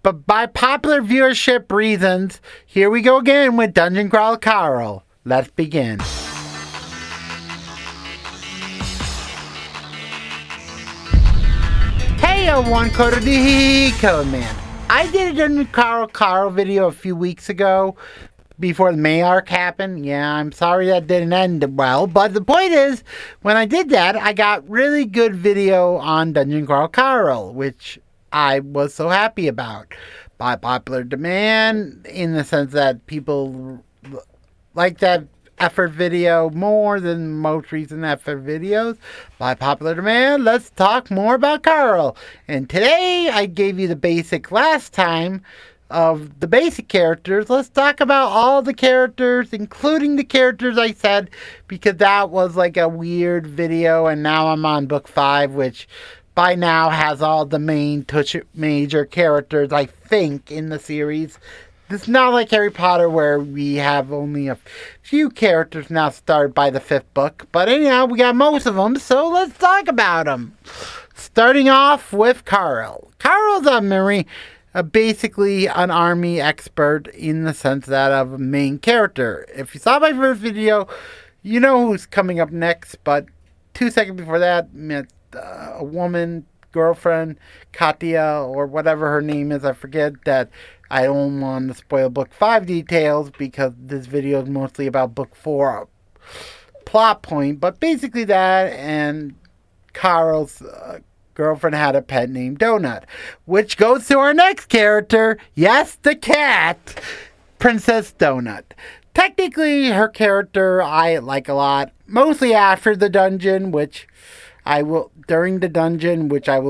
But by popular viewership reasons, here we go again with Dungeon Crawl Carl. Let's begin. Hey everyone, Code D Code Man. I did a Dungeon Crawl Carl video a few weeks ago before the May arc happened. Yeah, I'm sorry that didn't end well, but the point is, when I did that, I got really good video on Dungeon Crawl Carl, which I was so happy about. By popular demand, in the sense that people like that effort video more than most recent effort videos. By popular demand, let's talk more about Carl. And today, I gave you the basic last time of the basic characters. Let's talk about all the characters, including the characters I said, because that was like a weird video, and now I'm on book 5, which by now has all the main major characters, I think, in the series. It's not like Harry Potter where we have only a few characters now started by the 5th book. But anyhow, we got most of them, so let's talk about them. Starting off with Carl. Carl's basically an army expert in the sense that of a main character. If you saw my first video, you know who's coming up next, but 2 seconds before that, a woman, girlfriend, Katya, or whatever her name is, I forget, that I don't want to spoil book 5 details because this video is mostly about book 4 plot point, but basically that, and Carl's girlfriend had a pet named Donut, which goes to our next character, yes, the cat, Princess Donut. Technically, her character I like a lot, mostly after the dungeon, which I will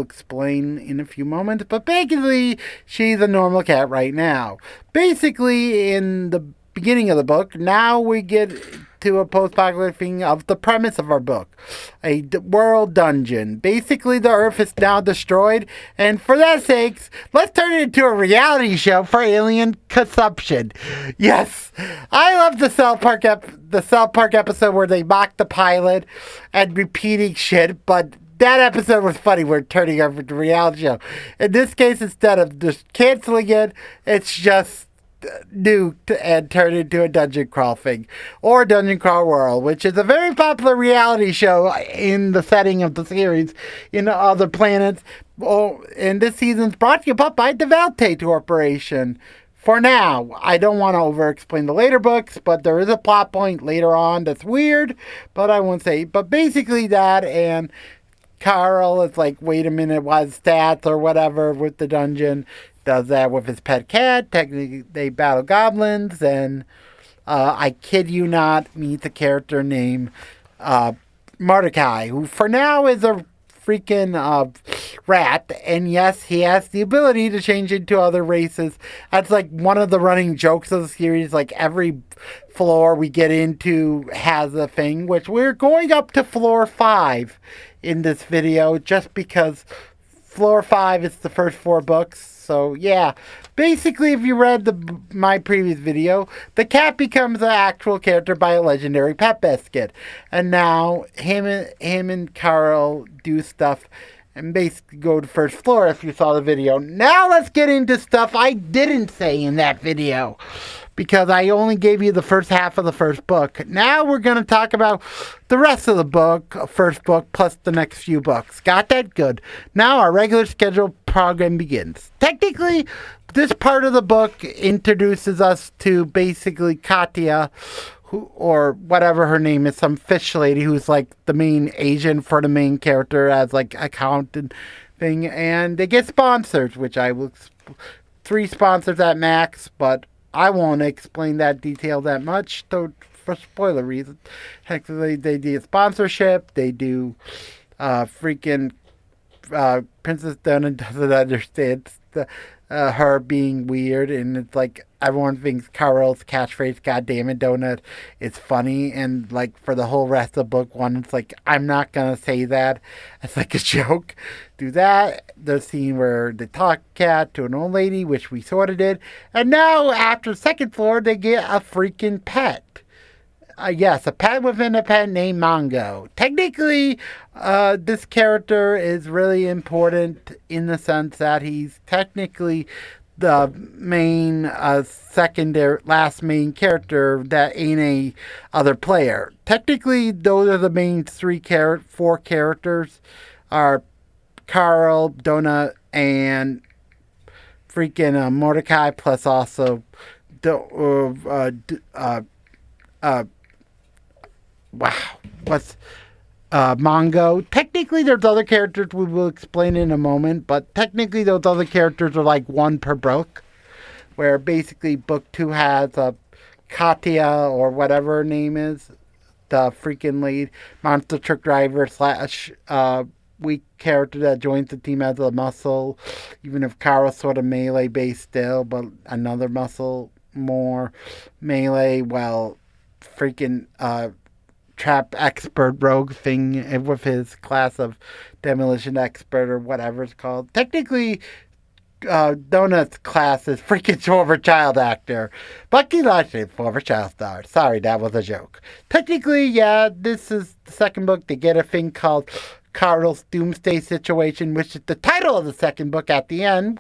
explain in a few moments, but basically, she's a normal cat right now. Basically, in the beginning of the book, now we get to a post-apocalyptic thing of the premise of our book. A world dungeon. Basically, the Earth is now destroyed, and for that sakes, let's turn it into a reality show for alien consumption. Yes, I love the South Park episode where they mock the pilot and repeating shit, but that episode was funny. We're turning over to a reality show. In this case, instead of just canceling it, it's just nuked and turned into a dungeon crawl thing, or Dungeon Crawl World, which is a very popular reality show in the setting of the series in other planets. Oh, and this season's brought to you by the Valtate Corporation. For now, I don't want to over-explain the later books, but there is a plot point later on that's weird, but I won't say. But basically that, and Carl is like, wait a minute, what's stats or whatever with the dungeon. Does that with his pet cat. Technically, they battle goblins, and I kid you not, meet the character named Mordecai, who for now is a freaking rat, and yes, he has the ability to change into other races. That's like one of the running jokes of the series. Like every floor we get into has a thing, which we're going up to floor 5 in this video, just because floor 5 is the first 4 books. So yeah, basically if you read my previous video, the cat becomes an actual character by a legendary pet biscuit. And now him and Carl do stuff and basically go to first floor if you saw the video. Now let's get into stuff I didn't say in that video, because I only gave you the first half of the first book. Now we're going to talk about the rest of the book, first book, plus the next few books. Got that? Good. Now our regular scheduled program begins. Technically, this part of the book introduces us to basically Katya, who, or whatever her name is, some fish lady who's like the main agent for the main character as like accountant thing, and they get sponsors, which I will 3 sponsors at max, but I won't explain that detail that much, though, for spoiler reasons. Technically, they do sponsorship. They do freaking Princess Donut doesn't understand her being weird, and it's like everyone thinks Carl's catchphrase "God damn it, Donut" is funny, and like for the whole rest of book 1, it's like I'm not gonna say that. It's like a joke. Do that. The scene where they talk cat to an old lady, which we sort of did, and now after second floor, they get a freaking pet. Yes, a pet within a pet named Mongo. Technically, this character is really important in the sense that he's technically the main secondary last main character that ain't a other player. Technically, those are the main four characters are Carl, Donut, and freaking Mordecai, plus also the wow, what's Mongo. Technically, there's other characters we will explain in a moment, but technically, those other characters are like one per book, where basically book two has Katya or whatever her name is, the freaking lead monster truck driver slash weak character that joins the team as a muscle, even if Kara's sort of melee based still, but another muscle more melee. Well, freaking trap expert rogue thing with his class of demolition expert or whatever it's called. Technically, Donut's class is freaking former child actor. Bucky Lashley, former child star. Sorry, that was a joke. Technically, yeah, this is the second book. They get a thing called Carl's Doomsday Situation, which is the title of the second book at the end,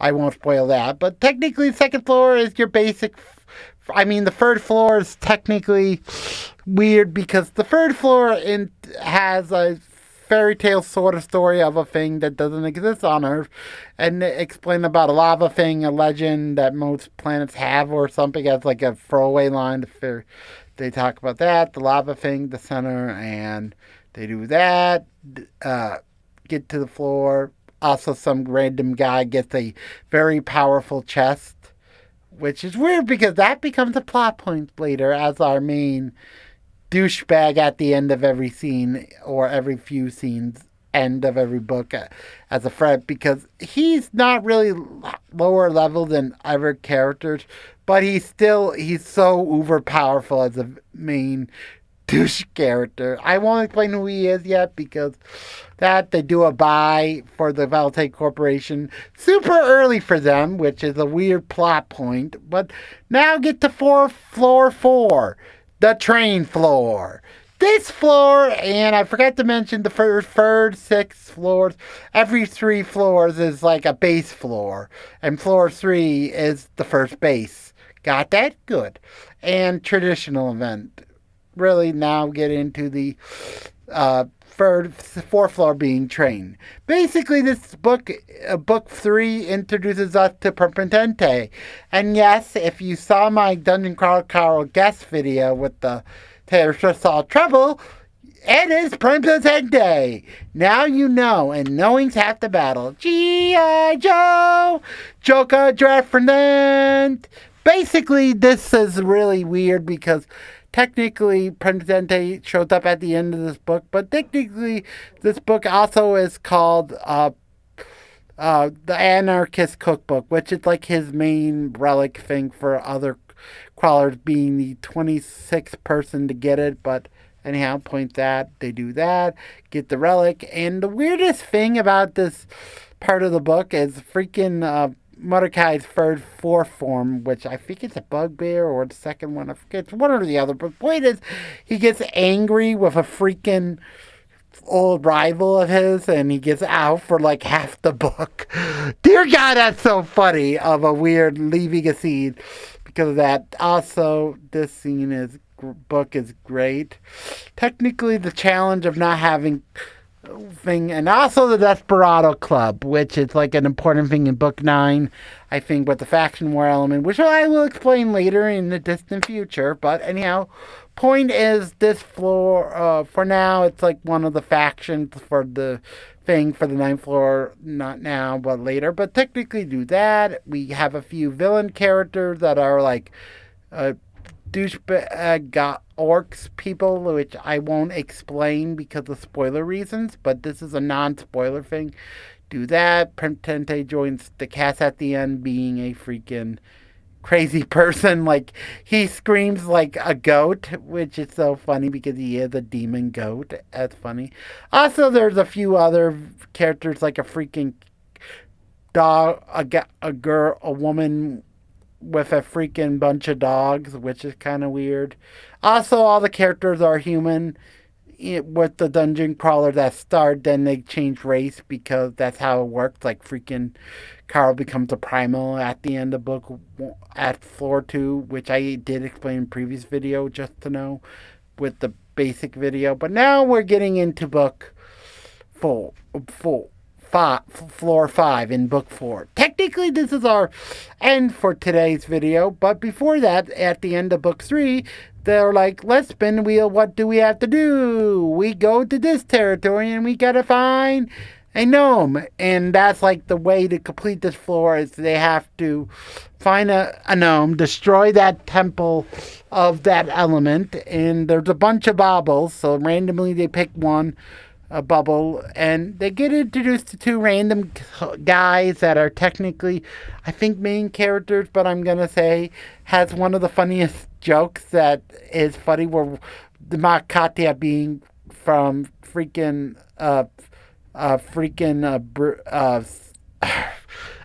I won't spoil that. But technically, the second floor is your basic. The third floor is technically weird because the third floor has a fairy tale sort of story of a thing that doesn't exist on Earth, and explain about a lava thing, a legend that most planets have or something as like a throwaway line. They talk about that, the lava thing, the center, and they do that. Get to the floor. Also, some random guy gets a very powerful chest, which is weird because that becomes a plot point later as our main douchebag at the end of every scene or every few scenes, end of every book as a threat, because he's not really lower level than other characters, but he's so uber powerful as a main douche character. I won't explain who he is yet because that they do a buy for the Valtech Corporation super early for them, which is a weird plot point. But now get to floor 4, the train floor. This floor, and I forgot to mention the third 6 floors. Every 3 floors is like a base floor, and floor 3 is the first base. Got that? Good. And traditional event. Really now get into the fourth floor being train. Basically, this book 3 introduces us to Permanente. And yes, if you saw my Dungeon Crawl Carl guest video with the Taylor Swift Saw Trouble, it is Permanente. Now you know, and knowing's half the battle. G.I. Joe, Joker Draffernet. Basically, this is really weird because technically, Presidente shows up at the end of this book, but technically, this book also is called The Anarchist Cookbook, which is like his main relic thing for other crawlers, being the 26th person to get it. But anyhow, point that, they do that, get the relic. And the weirdest thing about this part of the book is freaking Mordecai's fourth form, which I think it's a bugbear or the second one. I forget. It's one or the other. But the point is, he gets angry with a freaking old rival of his, and he gets out for like half the book. Dear God, that's so funny of a weird leaving a scene because of that. Also, this book is great. Technically, the challenge of not having thing, and also the Desperado Club, which is like an important thing in book 9, I think, with the faction war element, which I will explain later in the distant future. But anyhow, point is, this floor, for now, it's like one of the factions for the thing for the 9th floor, not now, but later. But technically do that. We have a few villain characters that are like douchebag orcs people, which I won't explain because of spoiler reasons, but this is a non-spoiler thing. Do that. Permanente joins the cast at the end, being a freaking crazy person. Like, he screams like a goat, which is so funny because he is a demon goat. That's funny. Also, there's a few other characters, like a freaking dog, a woman with a freaking bunch of dogs, which is kind of weird. Also, all the characters are human. With the dungeon crawler that started, then they change race because that's how it works. Like freaking Carl becomes a primal at the end of book at floor 2, which I did explain in previous video just to know with the basic video. But now we're getting into book full floor 5 in book 4. Technically, this is our end for today's video, but before that, at the end of book 3, they're like, let's spin the wheel. What do we have to do? We go to this territory and we gotta find a gnome. And that's like the way to complete this floor is they have to find a gnome, destroy that temple of that element, and there's a bunch of baubles, so randomly they pick one a bubble, and they get introduced to 2 random guys that are technically, I think, main characters, but I'm gonna say has one of the funniest jokes that is funny, where the Katya being from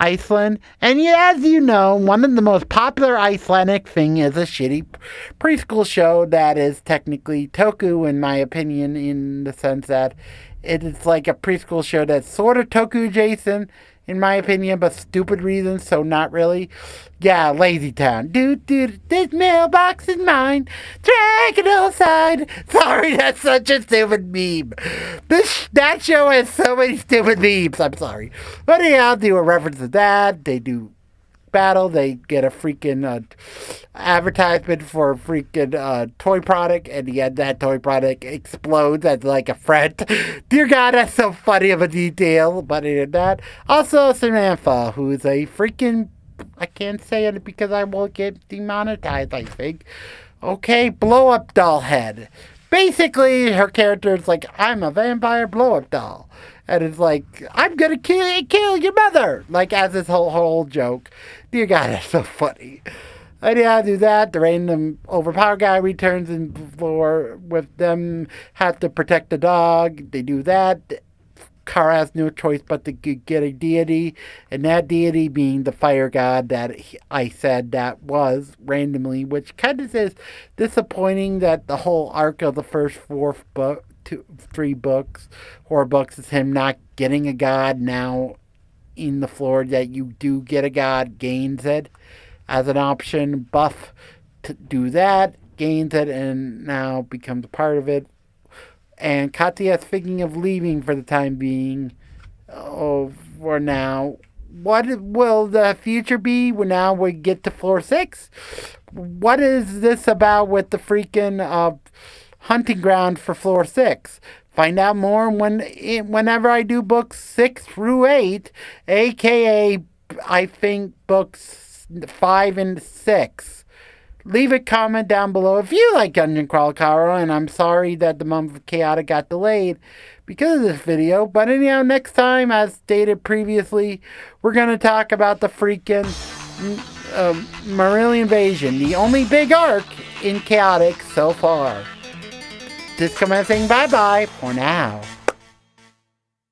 Iceland. And yeah, as you know, one of the most popular Icelandic thing is a shitty preschool show that is technically Toku, in my opinion, in the sense that it is like a preschool show that's sort of Toku adjacent, in my opinion, but stupid reasons, so not really. Yeah, Lazy Town. Dude, this mailbox is mine. Drag it outside. Sorry, that's such a stupid meme. That show has so many stupid memes. I'm sorry. But yeah, I'll do a reference to that. They do battle. They get a freaking advertisement for a freaking toy product, and yet that toy product explodes as like a friend. Dear God, that's so funny of a detail. But in that, also Samantha, who is a freaking, I can't say it because I will get demonetized, I think. Okay, blow up doll head. Basically, her character is like, I'm a vampire blow up doll. And it's like, I'm gonna kill your mother. Like, as this whole joke. Dear God, that's so funny. And yeah, do that. The random overpowered guy returns and for with them have to protect the dog. They do that. Kara has no choice but to get a deity, and that deity being the fire god that I said that was randomly, which kind of is disappointing that the whole arc of the first 3 books, 4 books, is him not getting a god. Now in the floor that you do get a god, gains it as an option, buff to do that, gains it, and now becomes a part of it. And Katya is thinking of leaving for the time being. For now. What will the future be when now we get to floor 6? What is this about with the freaking hunting ground for floor 6? Find out more whenever I do books 6 through 8, aka I think books 5 and 6. Leave a comment down below if you like Dungeon Crawl Kara, and I'm sorry that the month of Chaotic got delayed because of this video. But anyhow, next time, as stated previously, we're going to talk about the freaking Marilla Invasion, the only big arc in Chaotic so far. Just come out saying bye-bye for now.